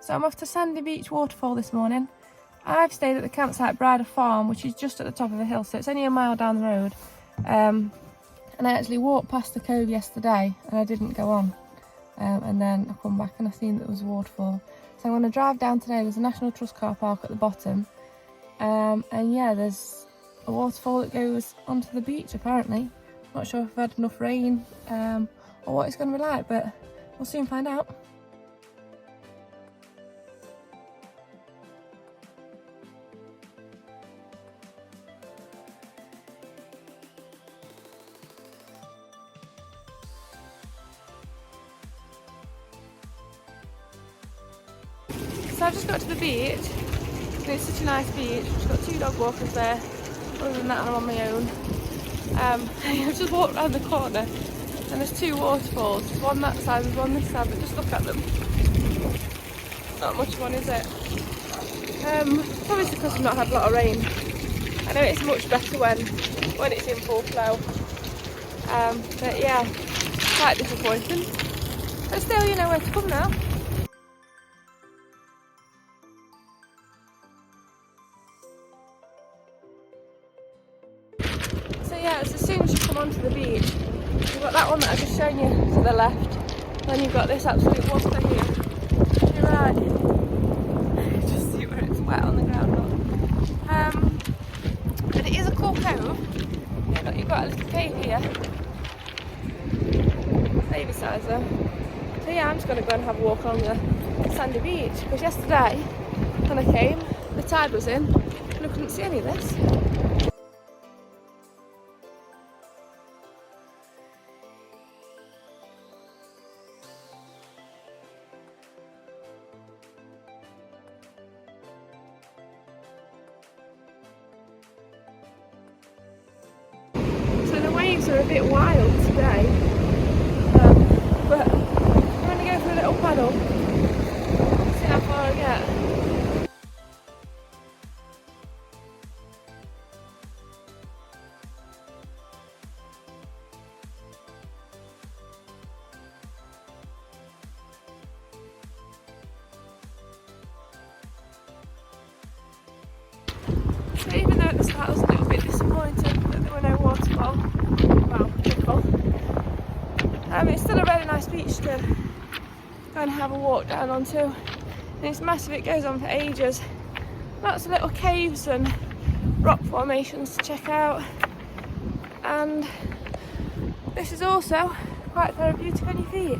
So I'm off to Sandy Beach Waterfall this morning. I've stayed at the campsite Bude Farm, which is just at the top of a hill, so it's only a mile down the road. And I actually walked past the cove yesterday and I didn't go on. And then I come back and I seen that there was a waterfall. So I'm going to drive down today. There's a National Trust car park at the bottom. And yeah, there's a waterfall that goes onto the beach apparently. Not sure if I've had enough rain or what it's going to be like, but we'll soon find out. So I've just got to the beach, and it's such a nice beach. I've got 2 dog walkers there. Other than that, I'm on my own. I've just walked around the corner, and there's 2 waterfalls. There's one that side, there's one this side, but just look at them. Not much fun, is it? Obviously because we've not had a lot of rain. I know it's much better when it's in full flow. But yeah, quite disappointing. But still, you know where to come now. Yeah, it's as soon as you come onto the beach, you've got that one that I've just shown you to the left, then you've got this absolute water here to your right. Just see where it's wet on the ground. But it is a cool cove. Yeah, look, you've got a little cave here. Baby size though. So yeah, I'm just going to go and have a walk along the sandy beach, because yesterday when I came, the tide was in and I couldn't see any of this. Are a bit wild today, but I'm going to go for a little paddle, see how far I get. So even though at the start I was a little bit disappointed that there were no waterfall, well, trickle, it's still a really nice beach to go and have a walk down onto. And it's massive, it goes on for ages. Lots of little caves and rock formations to check out. And this is also quite therapeutic on your feet.